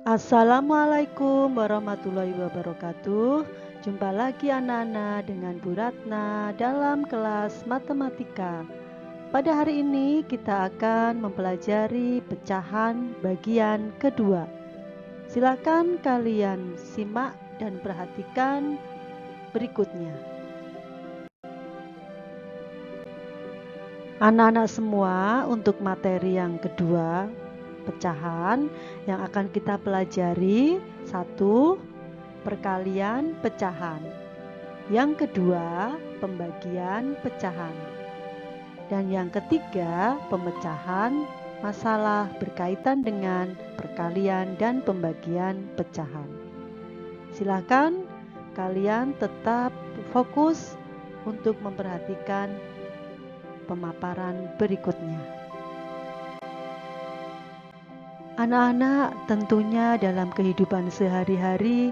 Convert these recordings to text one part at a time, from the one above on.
Assalamualaikum warahmatullahi wabarakatuh. Jumpa lagi anak-anak dengan Bu Ratna dalam kelas matematika. Pada hari ini kita akan mempelajari pecahan bagian kedua. Silakan kalian simak dan perhatikan berikutnya. Anak-anak semua, untuk materi yang kedua, pecahan yang akan kita pelajari, satu, perkalian pecahan. Yang kedua, pembagian pecahan. Dan yang ketiga, pemecahan masalah berkaitan dengan perkalian dan pembagian pecahan. Silakan kalian tetap fokus untuk memperhatikan pemaparan berikutnya. Anak-anak, tentunya dalam kehidupan sehari-hari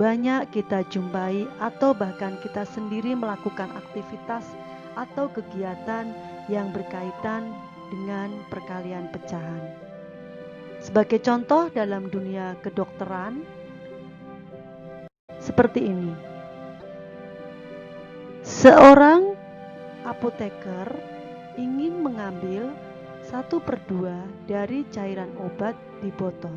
banyak kita jumpai atau bahkan kita sendiri melakukan aktivitas atau kegiatan yang berkaitan dengan perkalian pecahan. Sebagai contoh dalam dunia kedokteran seperti ini. Seorang apoteker ingin mengambil 1/2 dari cairan obat di botol.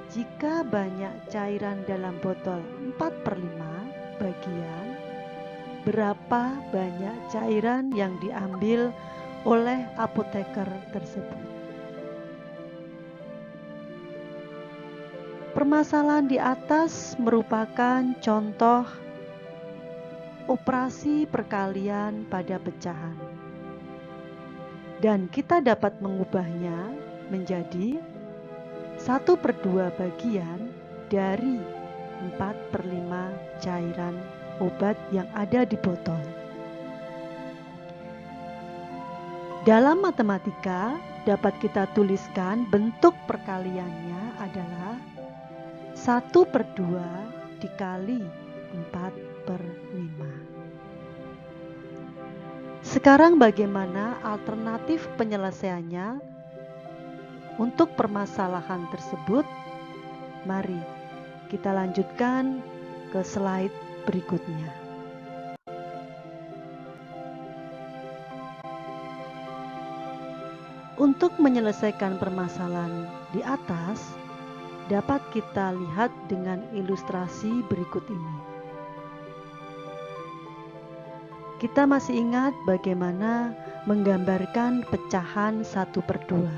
Jika banyak cairan dalam botol 4/5 bagian, berapa banyak cairan yang diambil oleh apoteker tersebut? Permasalahan di atas merupakan contoh operasi perkalian pada pecahan. Dan kita dapat mengubahnya menjadi 1/2 bagian dari 4/5 cairan obat yang ada di botol. Dalam matematika dapat kita tuliskan bentuk perkaliannya adalah 1/2 dikali 4/5. Sekarang bagaimana alternatif penyelesaiannya untuk permasalahan tersebut? Mari kita lanjutkan ke slide berikutnya. Untuk menyelesaikan permasalahan di atas, dapat kita lihat dengan ilustrasi berikut ini. Kita masih ingat bagaimana menggambarkan pecahan 1/2,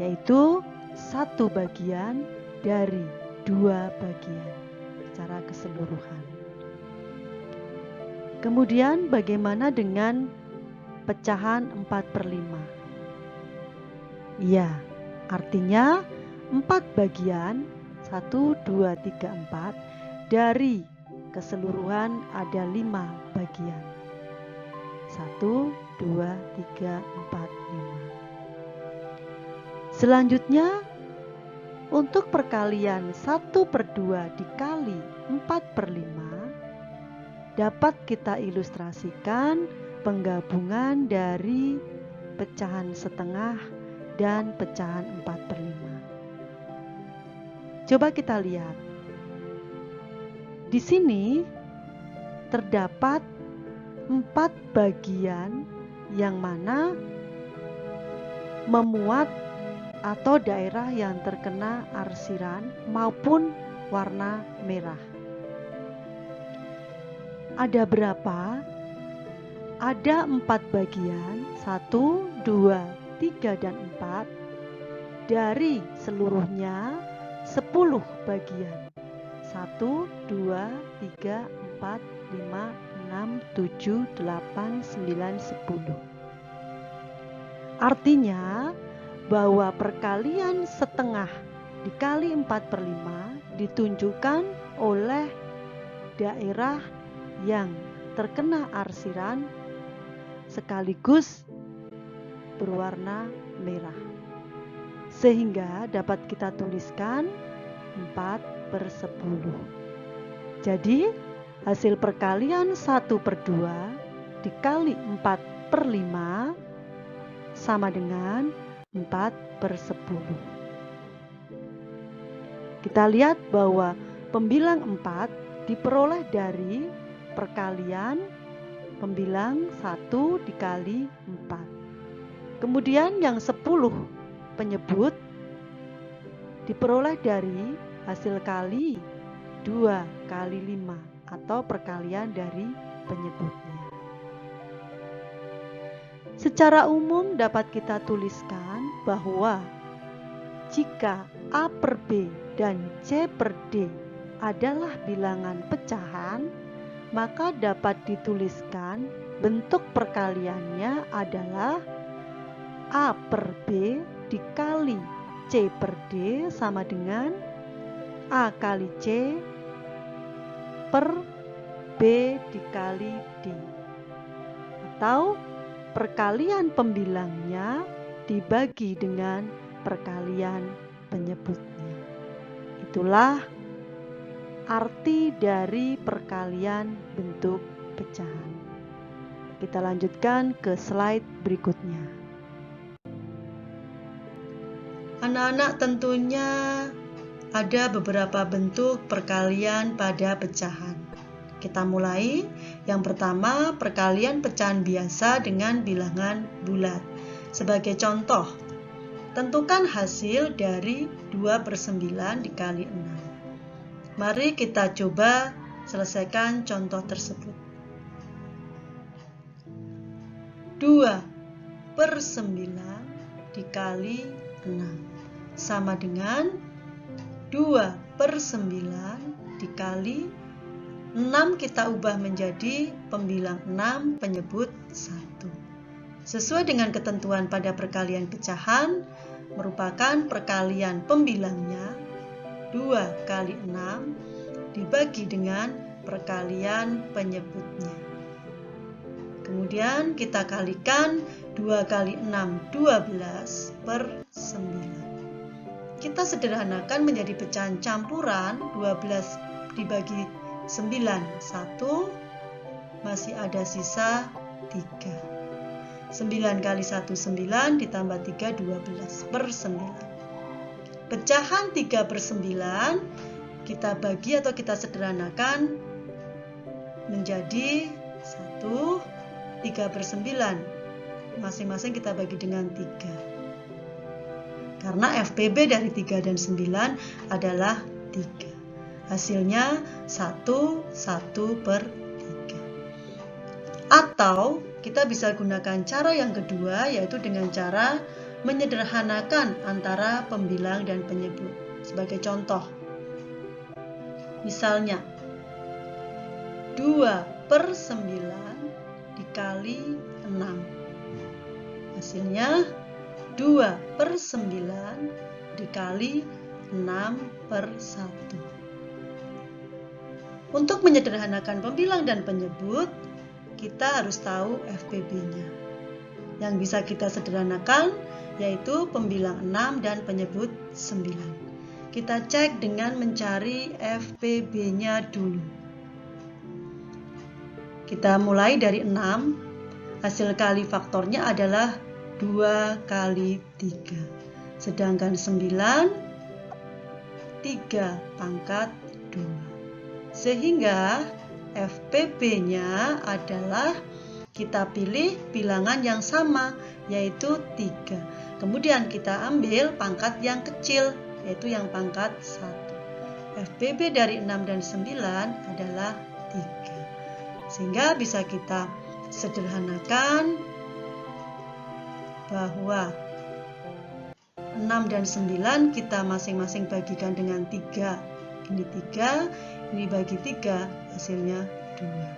yaitu 1 bagian dari 2 bagian secara keseluruhan. Kemudian bagaimana dengan pecahan 4/5? Ya, artinya 4 bagian, 1, 2, 3, 4, dari keseluruhan ada 5 bagian. 1, 2, 3, 4, 5. Selanjutnya, untuk perkalian 1/2 dikali 4/5 dapat kita ilustrasikan penggabungan dari pecahan setengah dan pecahan 4/5. Coba kita lihat. Di sini terdapat 4 bagian yang mana memuat atau daerah yang terkena arsiran maupun warna merah. Ada berapa? Ada 4 bagian, 1, 2, 3, dan 4. Dari seluruhnya 10 bagian. 1, 2, 3, 4, 5, 6, 7, 8, 9, 10. Artinya bahwa perkalian setengah dikali 4/5 ditunjukkan oleh daerah yang terkena arsiran sekaligus berwarna merah. Sehingga dapat kita tuliskan 4/10. Jadi hasil perkalian 1/2 dikali 4/5 sama dengan 4/10. Kita lihat bahwa pembilang 4 diperoleh dari perkalian pembilang 1 dikali 4. Kemudian yang 10 penyebut diperoleh dari hasil kali 2 kali 5 atau perkalian dari penyebutnya. Secara umum dapat kita tuliskan bahwa jika A per B dan C per D adalah bilangan pecahan, maka dapat dituliskan bentuk perkaliannya adalah A per B dikali C per D sama dengan A kali C per B dikali D. Atau perkalian pembilangnya dibagi dengan perkalian penyebutnya. Itulah arti dari perkalian bentuk pecahan. Kita lanjutkan ke slide berikutnya. Anak-anak, tentunya ada beberapa bentuk perkalian pada pecahan. Kita mulai. Yang pertama, perkalian pecahan biasa dengan bilangan bulat. Sebagai contoh, tentukan hasil dari 2/9 dikali 6. Mari kita coba selesaikan contoh tersebut. 2/9 dikali 6 sama dengan 2/9 dikali 6 kita ubah menjadi pembilang 6 penyebut 1. Sesuai dengan ketentuan pada perkalian pecahan, merupakan perkalian pembilangnya 2 kali 6 dibagi dengan perkalian penyebutnya. Kemudian kita kalikan 2 kali 6, 12/9. Kita sederhanakan menjadi pecahan campuran 12 dibagi 9, 1, masih ada sisa 3. 9 kali 1, 9, ditambah 3, 12/9. Pecahan 3/9 kita bagi atau kita sederhanakan menjadi 1, 3/9. Masing-masing kita bagi dengan 3. Karena FPB dari 3 dan 9 adalah 3. Hasilnya 1/3. Atau kita bisa gunakan cara yang kedua, yaitu dengan cara menyederhanakan antara pembilang dan penyebut. Sebagai contoh, misalnya 2/9 dikali 6. Hasilnya 2/9 dikali 6/1. Untuk menyederhanakan pembilang dan penyebut, kita harus tahu FPB-nya. Yang bisa kita sederhanakan yaitu pembilang 6 dan penyebut 9. Kita cek dengan mencari FPB-nya dulu. Kita mulai dari 6. Hasil kali faktornya adalah 2 kali 3. Sedangkan 9, 3 pangkat 2. Sehingga FPB-nya adalah kita pilih bilangan yang sama, yaitu 3. Kemudian kita ambil pangkat yang kecil, yaitu yang pangkat 1. FPB dari 6 dan 9 adalah 3. Sehingga bisa kita sederhanakan bahwa 6 dan 9 kita masing-masing bagikan dengan 3. Ini 3, ini bagi 3, hasilnya 2.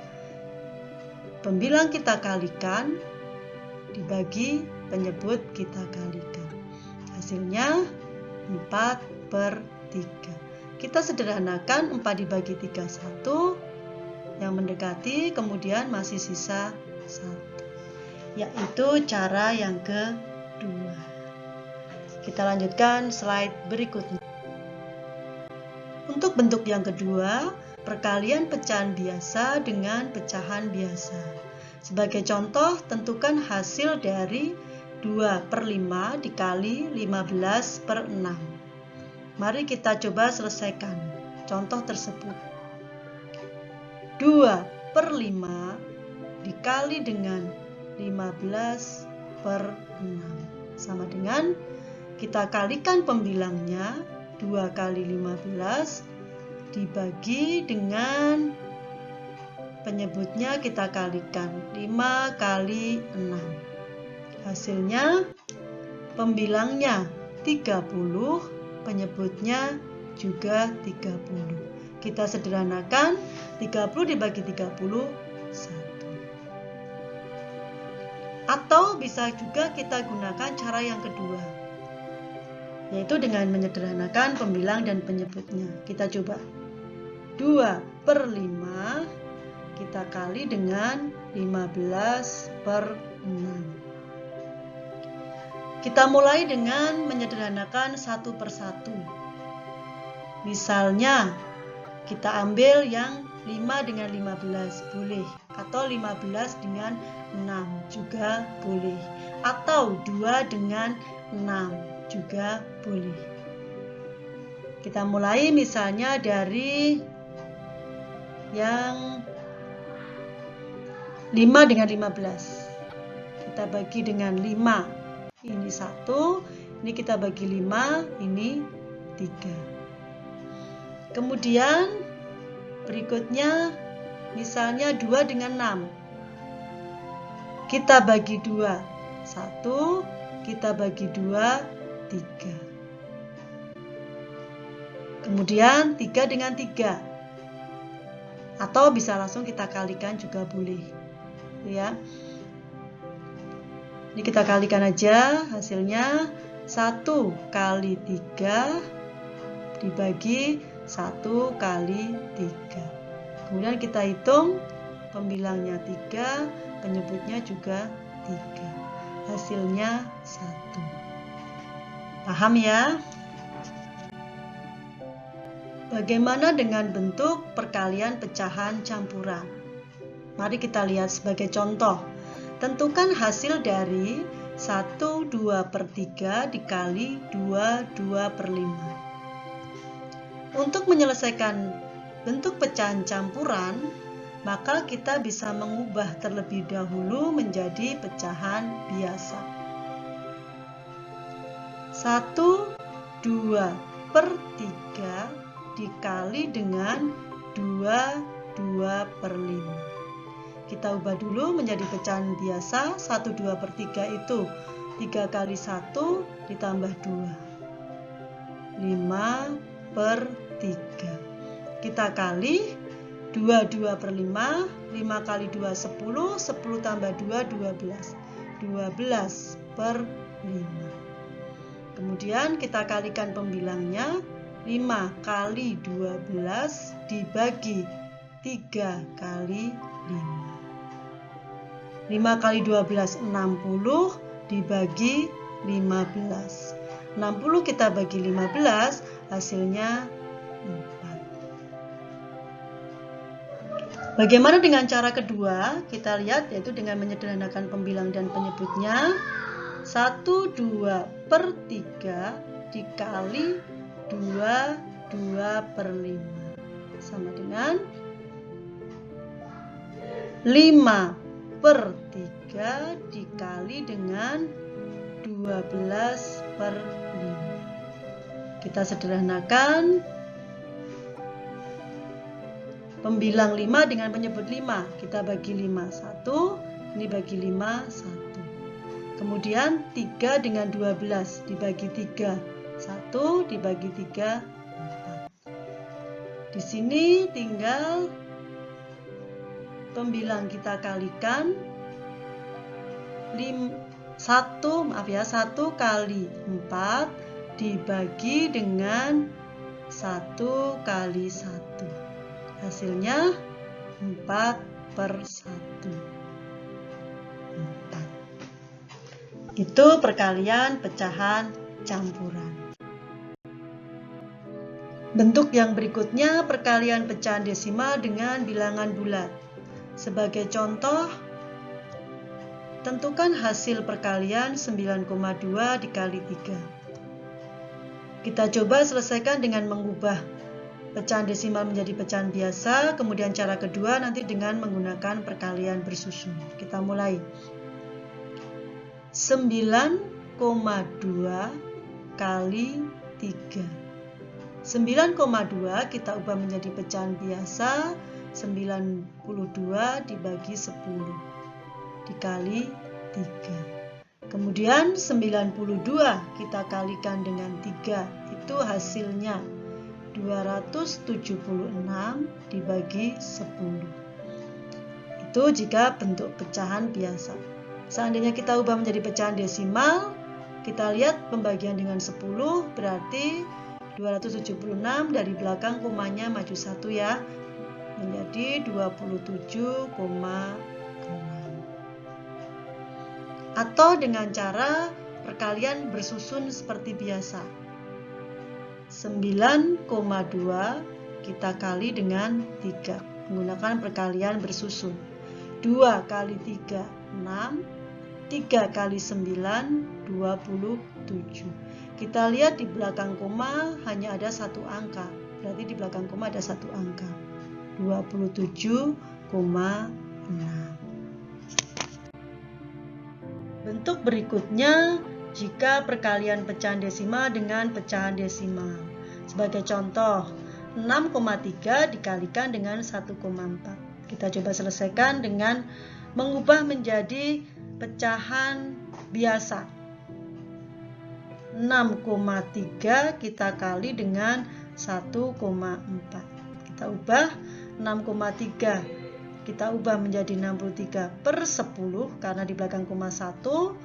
Pembilang kita kalikan, dibagi penyebut kita kalikan. Hasilnya 4/3. Kita sederhanakan 4 dibagi 3, 1. Yang mendekati, kemudian masih sisa 1. Yaitu cara yang kedua. Kita lanjutkan slide berikutnya. Untuk bentuk yang kedua, perkalian pecahan biasa dengan pecahan biasa. Sebagai contoh, tentukan hasil dari 2/5 dikali 15/6. Mari kita coba selesaikan contoh tersebut. 2/5 dikali dengan 15/6 sama dengan kita kalikan pembilangnya. 2 kali 15 dibagi dengan penyebutnya kita kalikan 5 kali 6. Hasilnya pembilangnya 30, penyebutnya juga 30. Kita sederhanakan, 30 dibagi 30, 1. Atau bisa juga kita gunakan cara yang kedua, yaitu dengan menyederhanakan pembilang dan penyebutnya. Kita coba. 2/5 kita kali dengan 15/6. Kita mulai dengan menyederhanakan satu persatu. Misalnya, kita ambil yang 5 dengan 15 boleh, atau 15 dengan 6 juga boleh, atau 2 dengan 6 juga boleh. Kita mulai misalnya dari yang 5 dengan 15. Kita bagi dengan 5. Ini 1, ini kita bagi 5, ini 3. Kemudian berikutnya misalnya 2 dengan 6. Kita bagi 2. 1, kita bagi 2, 3. Kemudian 3 dengan 3. Atau bisa langsung kita kalikan juga boleh. Ya. Ini kita kalikan aja, hasilnya 1 kali 3 dibagi 1 kali 3. Kemudian kita hitung, pembilangnya 3, penyebutnya juga 3. Hasilnya 1. Paham ya? Bagaimana dengan bentuk perkalian pecahan campuran? Mari kita lihat sebagai contoh. Tentukan hasil dari 1/2/3 dikali 2/5. Untuk menyelesaikan bentuk pecahan campuran, maka kita bisa mengubah terlebih dahulu menjadi pecahan biasa. 1/2/3 dikali dengan 2/5. Kita ubah dulu menjadi pecahan biasa. 1/2/3 itu 3 kali 1 ditambah 2. 5/3. Kita kali 2/5, 5 kali 2 10, 10 tambah 2 12. 12/5. Kemudian kita kalikan pembilangnya. 5 kali 12 dibagi 3 kali 5. 5 kali 12 60 dibagi 15. 60 kita bagi 15, hasilnya 4. Bagaimana dengan cara kedua? Kita lihat, yaitu dengan menyederhanakan pembilang dan penyebutnya. 1/2/3 dikali 2/5 sama dengan 5/3 dikali dengan 12/5. Kita sederhanakan pembilang 5 dengan penyebut 5. Kita bagi 5, 1. Ini bagi 5, 1. Kemudian 3 dengan 12 dibagi 3. 1 dibagi 3, 4. Di sini tinggal pembilang kita kalikan. 1 kali 4 dibagi dengan 1 kali 1. Hasilnya 4/1. 4. Itu perkalian pecahan campuran. Bentuk yang berikutnya perkalian pecahan desimal dengan bilangan bulat. Sebagai contoh, tentukan hasil perkalian 9,2 dikali 3. Kita coba selesaikan dengan mengubah pecahan desimal menjadi pecahan biasa. Kemudian cara kedua nanti dengan menggunakan perkalian bersusun. Kita mulai. 9,2 kali 3. 9,2 kita ubah menjadi pecahan biasa. 92 dibagi 10 dikali 3. Kemudian 92 kita kalikan dengan 3. Itu hasilnya 276 dibagi 10. Itu jika bentuk pecahan biasa. Seandainya kita ubah menjadi pecahan desimal, kita lihat pembagian dengan 10 berarti 276 dari belakang komanya maju 1 ya, menjadi 27,6. Atau dengan cara perkalian bersusun seperti biasa. 9,2 kita kali dengan 3 menggunakan perkalian bersusun. 2 kali 3 6, 3 kali 9 27. Kita lihat di belakang koma hanya ada satu angka, berarti di belakang koma ada satu angka, 27,6. Bentuk berikutnya jika perkalian pecahan desimal dengan pecahan desimal. Sebagai contoh, 6,3 dikalikan dengan 1,4. Kita coba selesaikan dengan mengubah menjadi pecahan biasa. 6,3 kita kali dengan 1,4. Kita ubah 6,3 kita ubah menjadi 63 per 10 karena di belakang koma 1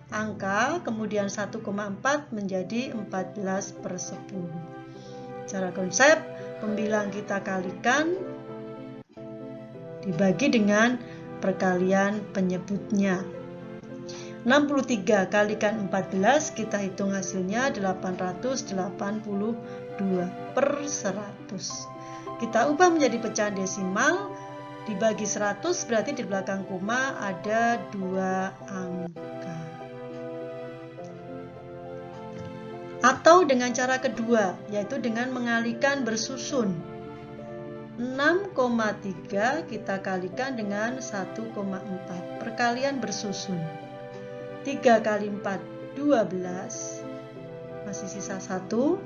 angka, kemudian 1,4 menjadi 14 per 10. Cara konsep, pembilang kita kalikan dibagi dengan perkalian penyebutnya. 63 kalikan 14, kita hitung hasilnya 882 per 100. Kita ubah menjadi pecahan desimal, dibagi 100 berarti di belakang koma ada 2 angka. Atau dengan cara kedua, yaitu dengan mengalihkan bersusun. 6,3 kita kalikan dengan 1,4. Perkalian bersusun. 3 kali 4, 12. Masih sisa 1.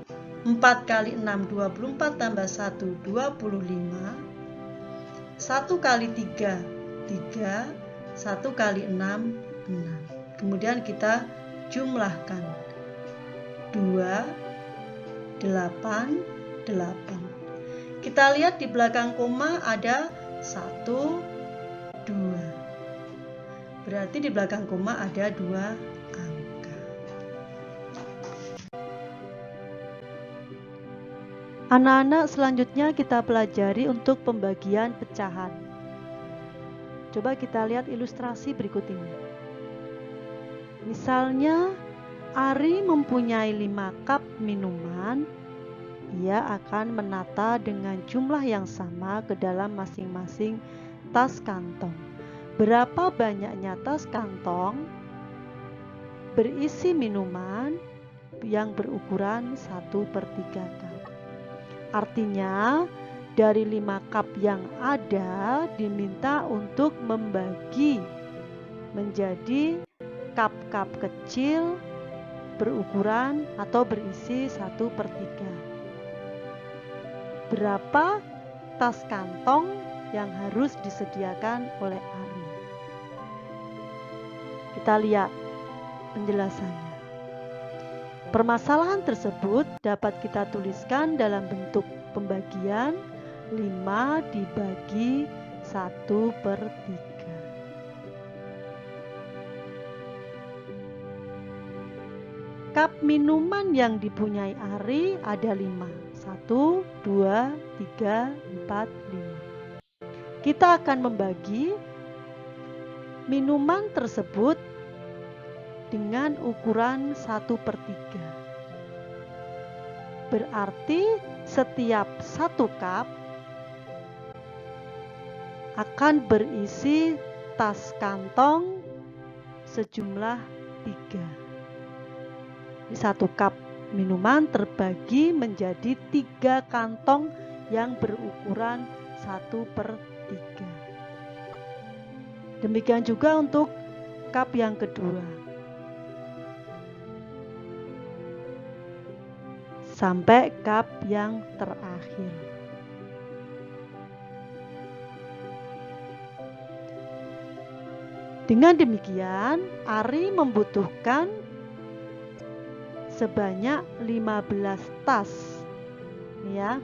4 kali 6, 24 tambah 1, 25. 1 kali 3, 3. 1 kali 6, 6. Kemudian kita jumlahkan. 2, 8, 8. Kita lihat di belakang koma ada 1, 2. Berarti di belakang koma ada 2 angka. Anak-anak, selanjutnya kita pelajari untuk pembagian pecahan. Coba kita lihat ilustrasi berikut ini. Misalnya, Ari mempunyai 5 cup minuman. Ia akan menata dengan jumlah yang sama ke dalam masing-masing tas kantong. Berapa banyaknya tas kantong berisi minuman yang berukuran 1/3 cup. Artinya, dari 5 cup yang ada diminta untuk membagi menjadi cup-cup kecil berukuran atau berisi 1/3. Berapa tas kantong yang harus disediakan oleh Ari? Kita lihat penjelasannya. Permasalahan tersebut dapat kita tuliskan dalam bentuk pembagian 5 dibagi 1/3. Cup minuman yang dipunyai Ari ada 5. 1, 2, 3, 4, 5. Kita akan membagi minuman tersebut dengan ukuran 1/3. Berarti setiap 1 cup akan berisi tas kantong sejumlah 3. Di 1 cup minuman terbagi menjadi 3 kantong yang berukuran 1/3. Demikian juga untuk cup yang kedua. Sampai cup yang terakhir. Dengan demikian, Ari membutuhkan sebanyak 15 tas. Ini ya.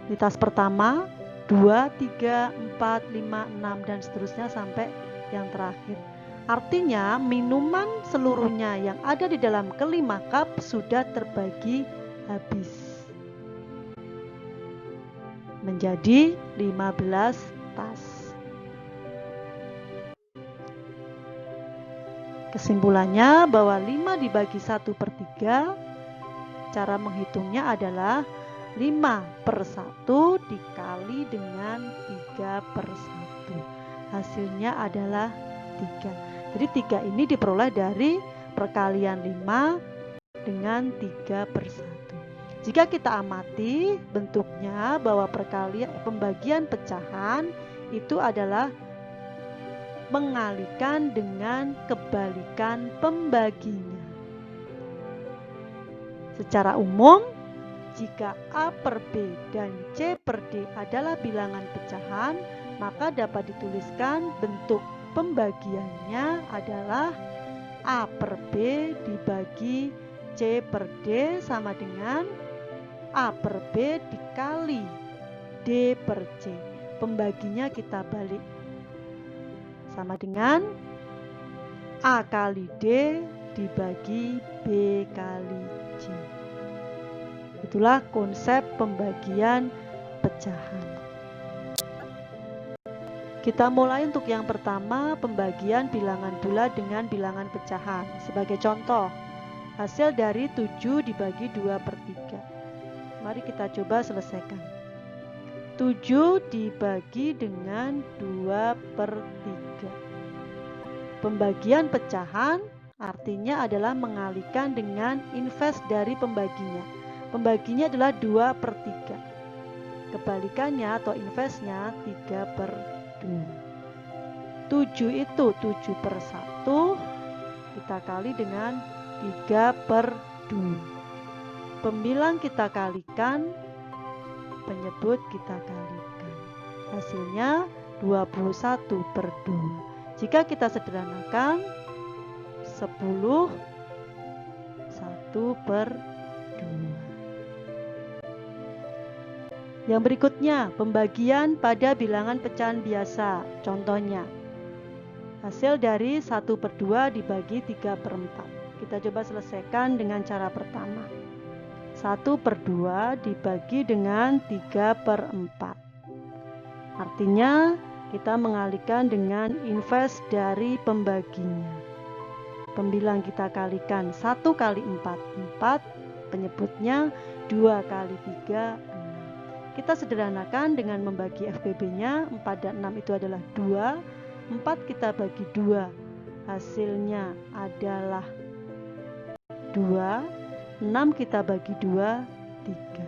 Di tas pertama 2, 3, 4, 5, 6 dan seterusnya sampai yang terakhir. Artinya minuman seluruhnya yang ada di dalam kelima cup sudah terbagi habis menjadi 15 tas. Kesimpulannya bahwa 5 dibagi 1/3, cara menghitungnya adalah 5/1 dikali dengan 3/1. Hasilnya adalah 3. Jadi 3 ini diperoleh dari perkalian 5 dengan 3/1. Jika kita amati bentuknya bahwa pembagian pecahan itu adalah mengalihkan dengan kebalikan pembaginya. Secara umum, jika A per B dan C per D adalah bilangan pecahan, maka dapat dituliskan bentuk pembagiannya adalah A per B dibagi C per D sama dengan A per B dikali D per C. Pembaginya kita balik. Sama dengan A kali D dibagi B kali C. Itulah konsep pembagian pecahan. Kita mulai untuk yang pertama, pembagian bilangan bulat dengan bilangan pecahan. Sebagai contoh, hasil dari 7 dibagi 2/3. Mari kita coba selesaikan. 7 dibagi dengan 2/3. Pembagian pecahan artinya adalah mengalihkan dengan invers dari pembaginya. Pembaginya adalah 2/3. Kebalikannya atau inversnya 3/2. 7 itu 7/1 kita kali dengan 3/2. Pembilang kita kalikan, penyebut kita kalikan. Hasilnya 21/2. Jika kita sederhanakan 10 1/2. Yang berikutnya, pembagian pada bilangan pecahan biasa. Contohnya, hasil dari 1/2 dibagi 3/4. Kita coba selesaikan dengan cara pertama. 1/2 dibagi dengan 3/4. Artinya kita mengalihkan dengan invers dari pembaginya. Pembilang kita kalikan 1 kali 4, 4. Penyebutnya 2 kali 3, 6. Kita sederhanakan dengan membagi FPB-nya. 4 dan 6 itu adalah 2. 4 kita bagi 2. Hasilnya adalah 2. 6 kita bagi 2, 3.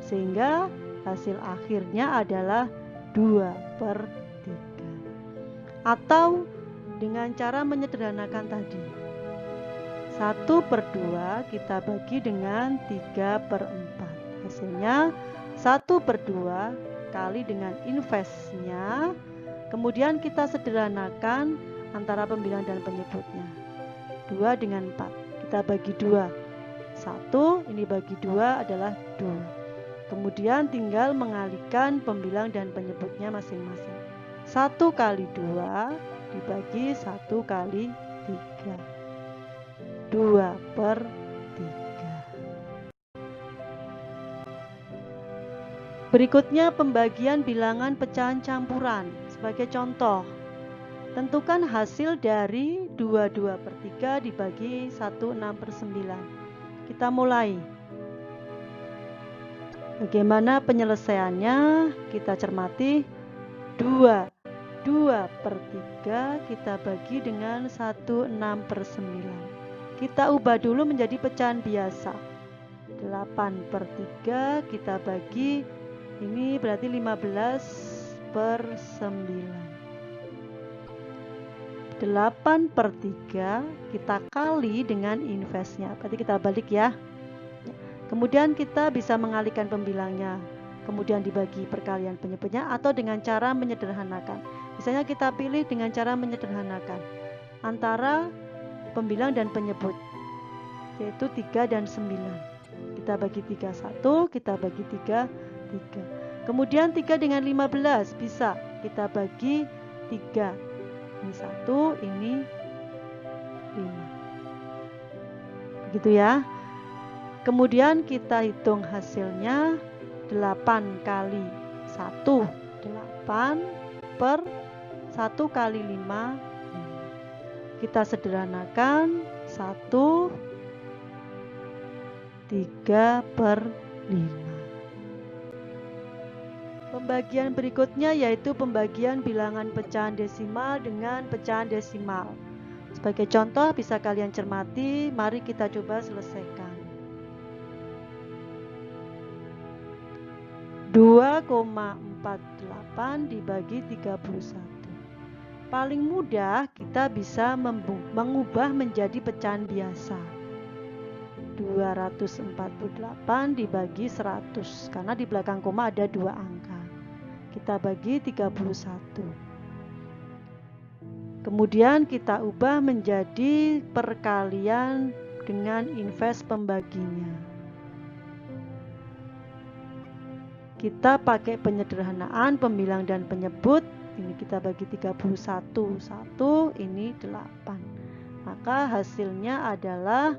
Sehingga hasil akhirnya adalah 2/3. Atau dengan cara menyederhanakan tadi, 1/2 kita bagi dengan 3/4. Hasilnya 1/2 kali dengan inversnya. Kemudian kita sederhanakan antara pembilang dan penyebutnya. 2 dengan 4 kita bagi 2. 1 ini bagi 2 adalah 2. Kemudian tinggal mengalihkan pembilang dan penyebutnya masing-masing. 1 kali 2 dibagi 1 kali 3. 2/3. Berikutnya pembagian bilangan pecahan campuran. Sebagai contoh, tentukan hasil dari 22/3 dibagi 1/6/9. Kita mulai. Bagaimana penyelesaiannya? Kita cermati. 2/3 kita bagi dengan 1/6/9. Kita ubah dulu menjadi pecahan biasa. 8/3 kita bagi, ini berarti 15/9. 8/3 kita kali dengan investnya, berarti kita balik ya. Kemudian kita bisa mengalihkan pembilangnya, kemudian dibagi perkalian penyebutnya atau dengan cara menyederhanakan. Misalnya kita pilih dengan cara menyederhanakan antara pembilang dan penyebut, yaitu 3 dan 9. Kita bagi 3 1, kita bagi 3 3. Kemudian 3 dengan 15 bisa kita bagi 3. Ini 1, ini 5. Begitu ya. Kemudian kita hitung hasilnya. 8 kali 1, 8 per 1 kali 5. Kita sederhanakan 1 3/5. Pembagian berikutnya yaitu pembagian bilangan pecahan desimal dengan pecahan desimal. Sebagai contoh bisa kalian cermati, mari kita coba selesaikan. 2,48 dibagi 31. Paling mudah kita bisa mengubah menjadi pecahan biasa. 248 dibagi 100, karena di belakang koma ada 2 angka. Kita bagi 31. Kemudian kita ubah menjadi perkalian dengan invers pembaginya. Kita pakai penyederhanaan pembilang dan penyebut. Ini kita bagi 31, 1, ini 8. Maka hasilnya adalah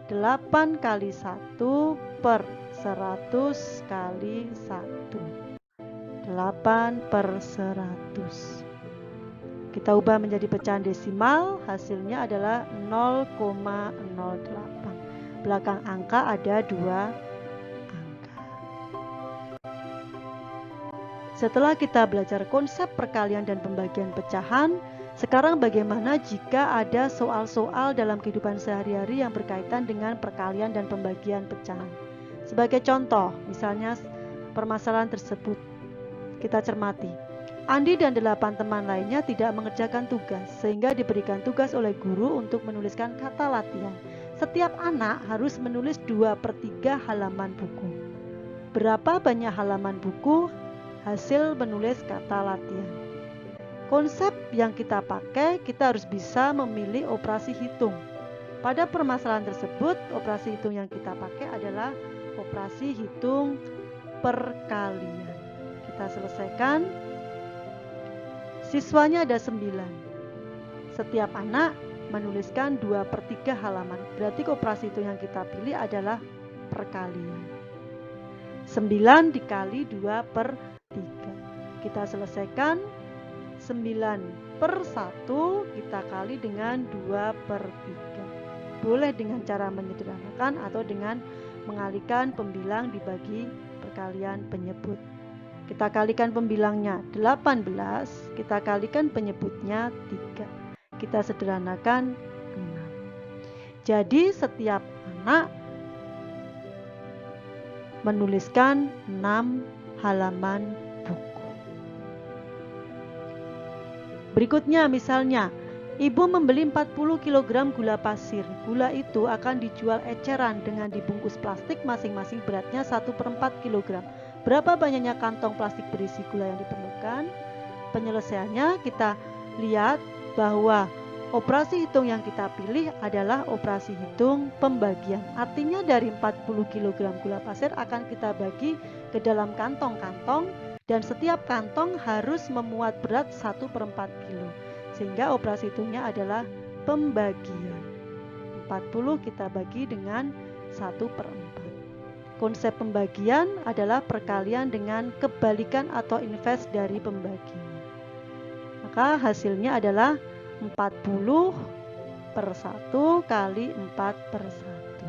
8 kali 1 per 100 kali 1. 8/100. Kita ubah menjadi pecahan desimal, hasilnya adalah 0,08. Belakang angka ada 2 angka. Setelah kita belajar konsep perkalian dan pembagian pecahan, sekarang bagaimana jika ada soal-soal dalam kehidupan sehari-hari yang berkaitan dengan perkalian dan pembagian pecahan. Sebagai contoh, misalnya permasalahan tersebut, kita cermati. Andi dan 8 teman lainnya tidak mengerjakan tugas, sehingga diberikan tugas oleh guru untuk menuliskan kata latihan. Setiap anak harus menulis 2/3 halaman buku. Berapa banyak halaman buku? Hasil menulis kata latihan. Konsep yang kita pakai, kita harus bisa memilih operasi hitung. Pada permasalahan tersebut, operasi hitung yang kita pakai adalah operasi hitung perkalian. Kita selesaikan. Siswanya ada 9. Setiap anak menuliskan 2/3 halaman. Berarti operasi hitung yang kita pilih adalah perkalian. 9 dikali 2/3. Kita selesaikan. 9/1 kita kali dengan 2/3. Boleh dengan cara menyederhanakan atau dengan mengalihkan pembilang dibagi perkalian penyebut. Kita kalikan pembilangnya 18, kita kalikan penyebutnya 3. Kita sederhanakan 6. Jadi setiap anak menuliskan 6 halaman buku. Berikutnya misalnya, ibu membeli 40 kg gula pasir. Gula itu akan dijual eceran dengan dibungkus plastik masing-masing beratnya 1/4 kg. Berapa banyaknya kantong plastik berisi gula yang diperlukan? Penyelesaiannya kita lihat bahwa operasi hitung yang kita pilih adalah operasi hitung pembagian. Artinya dari 40 kg gula pasir akan kita bagi ke dalam kantong-kantong, dan setiap kantong harus memuat berat 1/4 kilo. Sehingga operasi hitungnya adalah pembagian. 40 kita bagi dengan 1/4. Konsep pembagian adalah perkalian dengan kebalikan atau invers dari pembagian. Maka hasilnya adalah 40/1 kali 4/1.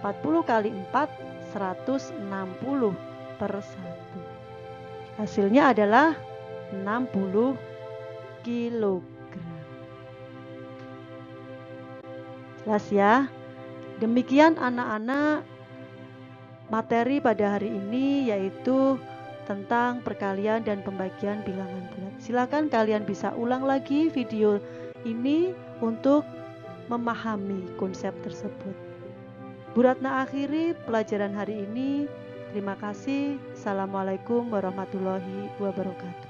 40 kali 4, 160/1. Hasilnya adalah 60 kg. Jelas ya? Demikian anak-anak materi pada hari ini, yaitu tentang perkalian dan pembagian bilangan bulat. Silakan kalian bisa ulang lagi video ini untuk memahami konsep tersebut. Bu Ratna akhiri pelajaran hari ini. Terima kasih. Assalamualaikum warahmatullahi wabarakatuh.